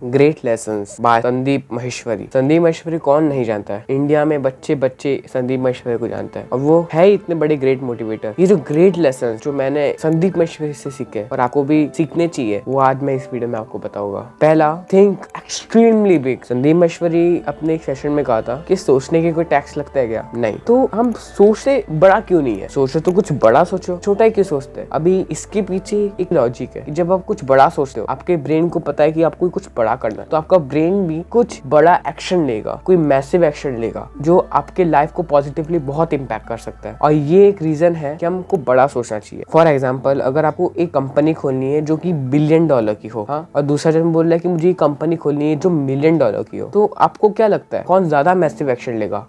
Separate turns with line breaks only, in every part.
Great lessons by Sandeep Maheshwari. Sandeep Maheshwari कौन नहीं जानता है, इंडिया में बच्चे बच्चे संदीप माहेश्वरी को जानते हैं और वो है ही इतने बड़े ग्रेट मोटिवेटर। ये जो ग्रेट लेसन्स जो मैंने संदीप माहेश्वरी से सीखे और आपको भी सीखने चाहिए, वो आज मैं इस वीडियो में आपको बताऊंगा। पहला, think extremely big. Sandeep Maheshwari अपने एक सेशन में कहा था कि सोचने के कोई टैक्स लगता है क्या? नहीं। तो हम सोचते बड़ा क्यों नहीं है? सोचो तो कुछ बड़ा सोचो, छोटा ही क्यों सोचते हैं? अभी इसके पीछे एक लॉजिक है कि जब आप कुछ बड़ा सोचते हो, आपके ब्रेन को पता है कि आपको कुछ बड़ा करना है, तो आपका ब्रेन भी कुछ बड़ा एक्शन लेगा, कोई मैसिव एक्शन लेगा जो आपके लाइफ को पॉजिटिवली बहुत इम्पैक्ट कर सकता है। और ये एक रीजन है कि हमको बड़ा सोचना चाहिए। फॉर एग्जाम्पल, अगर आपको एक कंपनी खोलनी है जो कि $1 बिलियन की हो, हाँ, और दूसरा जन बोल रहा है कि मुझे एक कंपनी खोलनी है जो $1 मिलियन की हो, तो आपको क्या लगता है कौन ज्यादा मैसिव एक्शन लेगा?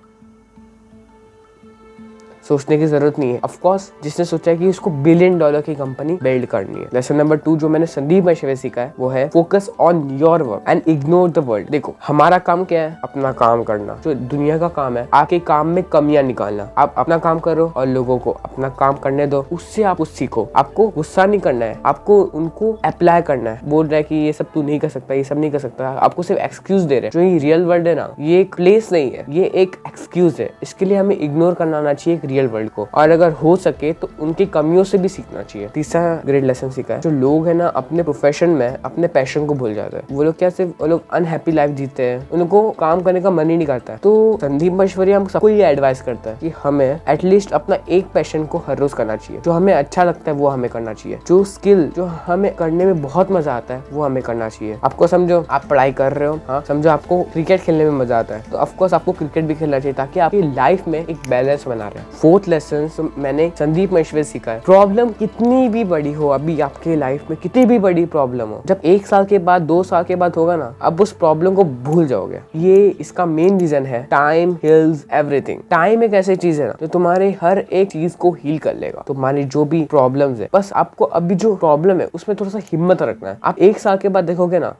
सोचने की जरूरत नहीं है। ऑफ कोर्स जिसने सोचा है कि उसको $1 बिलियन की कंपनी बिल्ड करनी है। लेसन नंबर 2 जो मैंने संदीप माहेश्वरी से सीखा है वो है focus on your work and ignore the world. देखो, हमारा काम क्या है? अपना काम करना। जो दुनिया का काम है, आपके काम में कमियां निकालना। आप अपना काम करो और लोगों को अपना काम करने दो, उससे आप कुछ सीखो। आपको गुस्सा नहीं करना है, आपको उनको अप्लाई करना है। बोल रहा है कि ये सब तू नहीं कर सकता, ये सब नहीं कर सकता, आपको सिर्फ एक्सक्यूज दे रहे हैं। जो ये रियल वर्ल्ड है ना, ये एक प्लेस नहीं है, ये एक एक्सक्यूज है। इसके लिए हमें इग्नोर करना आना चाहिए रियल वर्ल्ड को, और अगर हो सके तो उनकी कमियों से भी सीखना चाहिए। तीसरा ग्रेट लेसन सीखा है, जो लोग है ना अपने प्रोफेशन में अपने पैशन को भूल जाते हैं। वो लोग क्या सिर्फ वो लोग अनहैप्पी लाइफ जीते हैं, उनको काम करने का मन ही नहीं करता है। तो संदीप माहेश्वरी हम सबको ये एडवाइस करता है कि हमें एटलीस्ट अपना एक पैशन को हर रोज करना चाहिए। जो हमें अच्छा लगता है वो हमें करना चाहिए। जो स्किल जो हमें करने में बहुत मजा आता है वो हमें करना चाहिए। आपको समझो आप पढ़ाई कर रहे हो, हाँ, समझो आपको क्रिकेट खेलने में मजा आता है, तो ऑफकोर्स आपको क्रिकेट भी खेलना चाहिए ताकि आपकी लाइफ में एक बैलेंस बना रहे। फोर्थ लेसन मैंने संदीप माहेश्वरी सीखा है, प्रॉब्लम कितनी भी बड़ी हो, अभी आपके लाइफ में कितनी भी बड़ी प्रॉब्लम हो, जब 1 साल के बाद 2 साल के बाद होगा ना, अब उस प्रॉब्लम को भूल जाओगे। ये इसका मेन रीजन है टाइम हील्स एवरीथिंग। टाइम एक ऐसी चीज है ना जो तुम्हारे हर एक चीज को हील कर लेगा। तुम्हारी जो भी प्रॉब्लम्स है, बस आपको अभी जो प्रॉब्लम है उसमें थोड़ा सा हिम्मत रखना है। आप 1 साल के बाद देखोगे ना,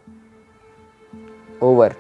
ओवर।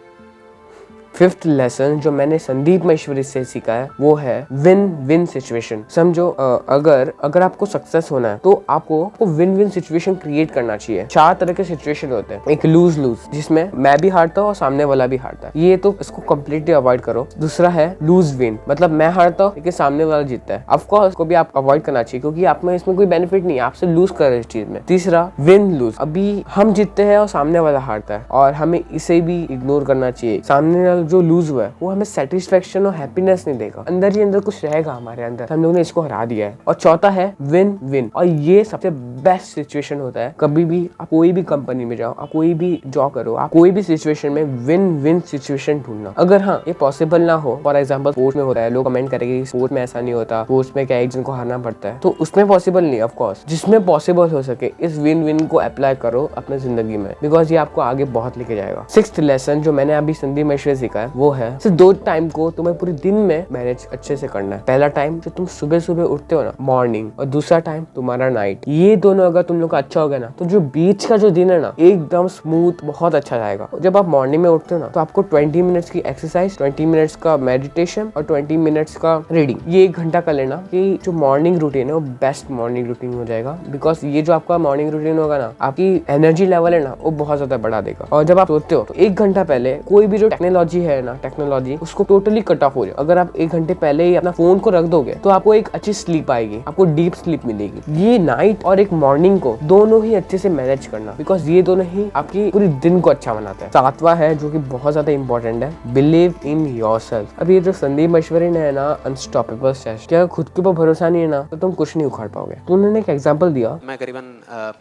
फिफ्थ लेसन जो मैंने संदीप माहेश्वरी से सीखा है वो है विन विन सिचुएशन। समझो अगर आपको सक्सेस होना है तो आपको विन विन सिचुएशन क्रिएट करना चाहिए। 4 तरह के सिचुएशन होते हैं। एक लूज लूज, जिसमें मैं भी हारता हूँ और सामने वाला भी हारता है, ये तो इसको कम्प्लीटली अवॉइड करो। दूसरा है लूज विन, मतलब मैं हारता हूँ लेकिन सामने वाला जीतता है। ऑफकोर्स इसको भी आप अवॉइड करना चाहिए क्योंकि आप में इसमें कोई बेनिफिट नहीं है, आपसे लूज कर रहे हैं इस चीज में। तीसरा विन लूज, अभी हम जीतते हैं और सामने वाला हारता है, और हमें इसे भी इग्नोर करना चाहिए। सामने जो लूज हुआ है वो हमें सेटिस्फेक्शन और हैप्पीनेस नहीं देगा, अंदर ही अंदर कुछ रहेगा हमारे अंदर, हम लोगों ने इसको हरा दिया है। और चौथा है विन विन, और ये सबसे बेस्ट सिचुएशन होता है। कभी भी आप कोई भी कंपनी में जाओ, आप कोई भी जॉब करो, आप कोई भी सिचुएशन में विन विन सिचुएशन ढूंढना। अगर हाँ ये पॉसिबल ना हो, फॉर एग्जाम्पल स्पोर्ट्स में होता है, लोग कमेंट करेंगे स्पोर्ट्स में ऐसा नहीं होता, स्पोर्ट्स में क्या एक जन को हारना पड़ता है, तो उसमें पॉसिबल नहीं। ऑफकोर्स जिसमें पॉसिबल हो सके इस विन विन को अप्लाई करो अपने जिंदगी में, बिकॉज ये आपको आगे बहुत लेके जाएगा। सिक्स्थ लेसन जो मैंने अभी संदीप माहेश्वरी सीखा है वो है सिर्फ 2 टाइम को तुम्हें पूरे दिन में मैनेज अच्छे से करना है। पहला टाइम जो तुम सुबह सुबह उठते हो ना, मॉर्निंग, और दूसरा टाइम तुम्हारा नाइट। ये दोनों अगर तुम लोग का अच्छा हो गया ना, तो जो बीच का जो दिन है ना एकदम स्मूथ बहुत अच्छा जाएगा। जब आप मॉर्निंग में उठते हो ना, तो आपको 20 मिनट्स की एक्सरसाइज, 20 मिनट्स का मेडिटेशन और 20 मिनट्स का रीडिंग, ये 1 घंटा कर लेना कि जो मॉर्निंग रूटीन है वो बेस्ट मॉर्निंग रूटीन हो जाएगा। बिकॉज ये जो आपका मॉर्निंग रूटीन होगा ना, आपकी एनर्जी लेवल है ना वो बहुत ज्यादा बढ़ा देगा। और जब आप सोते हो तो 1 घंटा पहले कोई भी जो टेक्नोलॉजी है ना, टेक्नोलॉजी उसको टोटली कट ऑफ हो जाए। अगर आप 1 घंटे पहले ही अपना फोन को रख दोगे तो आपको एक अच्छी स्लीप आएगी, आपको डीप स्लीप मिलेगी। ये नाइट और एक मॉर्निंग को दोनों ही अच्छे से मैनेज करना, बिकॉज ये दोनों ही आपकी पूरी दिन को अच्छा बनाता है। 7वां है जो कि बहुत ज्यादा इंपॉर्टेंट है, बिलीव इन योरसेल्फ। अब ये जो संदीप माहेश्वरी ने है ना अनस्टॉपेबल स्टेज, क्या खुद के ऊपर भरोसा नहीं है ना तो तुम कुछ नहीं उखाड़ पाओगे। तो उन्होंने एक एग्जाम्पल दिया,
मैं करीबन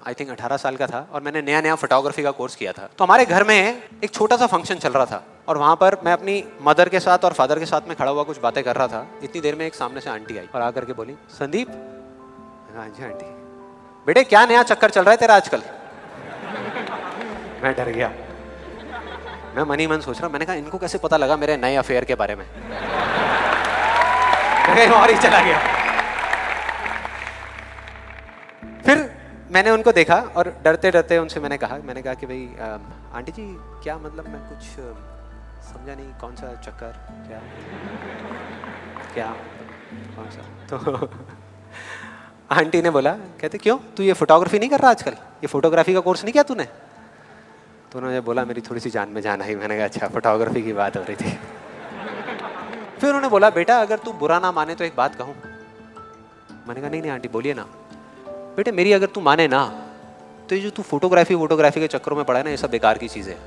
आई थिंक 18 साल का था और मैंने नया फोटोग्राफी का कोर्स किया था। तो हमारे घर में एक छोटा सा फंक्शन चल रहा था और वहाँ पर मैं अपनी मदर के साथ और फादर के साथ में खड़ा हुआ कुछ बातें कर रहा था। इतनी देर में एक सामने से आंटी आई और आकर के बोली, संदीप। हाँ जी आंटी। बेटे क्या नया चक्कर चल रहा है तेरा आजकल? मैं डर गया, मैं मन ही मन सोच रहा, मैंने कहा इनको कैसे पता लगा मेरे नए अफेयर के बारे में? और ही चला गया। फिर मैंने उनको देखा और डरते डरते उनसे मैंने कहा कि भाई आंटी जी क्या मतलब, मैं कुछ समझा नहीं, कौन सा चक्कर, क्या कौन सा? तो आंटी ने बोला, कहते क्यों तू ये फोटोग्राफी नहीं कर रहा आजकल? ये फोटोग्राफी का कोर्स नहीं किया तूने? तो उन्होंने बोला, मेरी थोड़ी सी जान में जान आई। मैंने कहा अच्छा, फोटोग्राफी की बात हो रही थी। फिर उन्होंने बोला, बेटा अगर तू बुरा ना माने तो एक बात कहूँ। मैंने कहा नहीं नहीं आंटी बोलिए ना। बेटे मेरी अगर तू माने ना, तो ये जो तू फोटोग्राफी के चक्करों में पड़ा है ना, ये सब बेकार की चीज़ें हैं।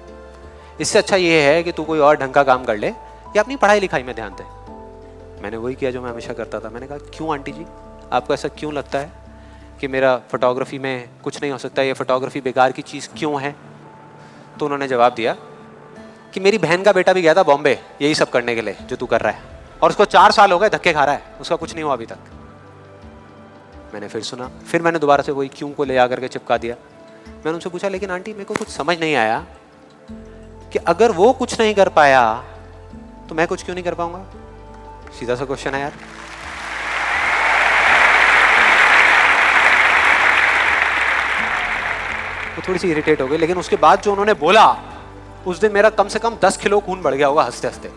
इससे अच्छा ये है कि तू कोई और ढंग का काम कर ले या अपनी पढ़ाई लिखाई में ध्यान दे। मैंने वही किया जो मैं हमेशा करता था। मैंने कहा क्यों आंटी जी, आपको ऐसा क्यों लगता है कि मेरा फोटोग्राफी में कुछ नहीं हो सकता, ये फोटोग्राफी बेकार की चीज़ क्यों है? तो उन्होंने जवाब दिया कि मेरी बहन का बेटा भी गया था बॉम्बे यही सब करने के लिए जो तू कर रहा है, और उसको 4 साल हो गए धक्के खा रहा है, उसका कुछ नहीं हुआ अभी तक। मैंने फिर सुना, फिर मैंने दोबारा से वही क्यों को ले आकर के चिपका दिया। मैंने उनसे पूछा, लेकिन आंटी मेरे को कुछ समझ नहीं आया कि अगर वो कुछ नहीं कर पाया तो मैं कुछ क्यों नहीं कर पाऊंगा? सीधा सा क्वेश्चन है यार। वो थोड़ी सी इरिटेट हो गई, लेकिन उसके बाद जो उन्होंने बोला, उस दिन मेरा कम से कम 10 किलो खून बढ़ गया होगा हंसते हंसते।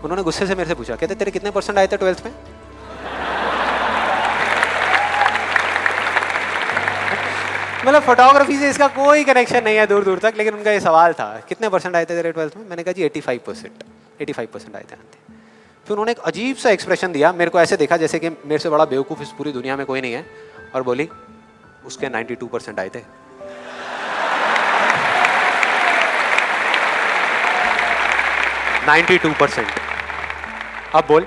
उन्होंने गुस्से से मेरे से पूछा, कहते तेरे कितने % आए थे 12th में? मतलब फोटोग्राफी से इसका कोई कनेक्शन नहीं है दूर दूर तक, लेकिन उनका ये सवाल था, कितने % आए थे तेरे 12th में? मैंने कहा जी 85% आए थे आंटी। फिर उन्होंने एक अजीब सा एक्सप्रेशन दिया, मेरे को ऐसे देखा जैसे कि मेरे से बड़ा बेवकूफ़ इस पूरी दुनिया में कोई नहीं है, और बोली उसके 92% आए थे। अब बोल।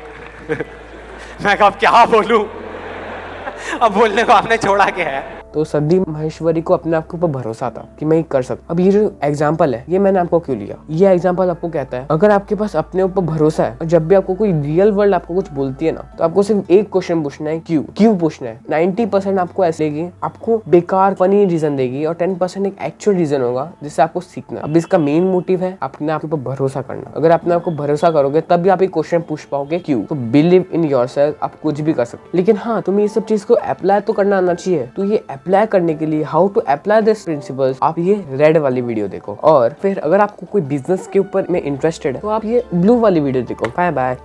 मैं कहा अब क्या बोलूं? अब बोलने को आपने छोड़ा क्या है?
तो संदीप माहेश्वरी को अपने आप के ऊपर भरोसा था कि मैं ये कर सकता। अब ये जो एग्जाम्पल है ये मैंने आपको क्यों लिया, ये एग्जाम्पल आपको कहता है अगर आपके पास अपने ऊपर भरोसा है और जब भी आपको कोई रियल वर्ल्ड आपको कुछ बोलती है ना, तो आपको सिर्फ एक क्वेश्चन पूछना है, क्यों पूछना है। 90% आपको ऐसे देगी, आपको बेकार फनी रीजन देगी, और 10% एक एक्चुअल रीजन होगा जिससे आपको सीखना। अब इसका मेन मोटिव है अपने आप के ऊपर भरोसा करना। अगर अपने आपको भरोसा करोगे तब भी आप एक क्वेश्चन पूछ पाओगे क्यों। तो बिलीव इन योरसेल्फ, आप कुछ भी कर सकते। लेकिन हाँ, तुम्हें ये सब चीज को अप्लाई तो करना आना चाहिए। तो ये अप्लाई करने के लिए how to apply this principles, आप ये रेड वाली वीडियो देखो, और फिर अगर आपको कोई बिजनेस के ऊपर में इंटरेस्टेड है तो आप ये ब्लू वाली वीडियो देखो। Bye bye.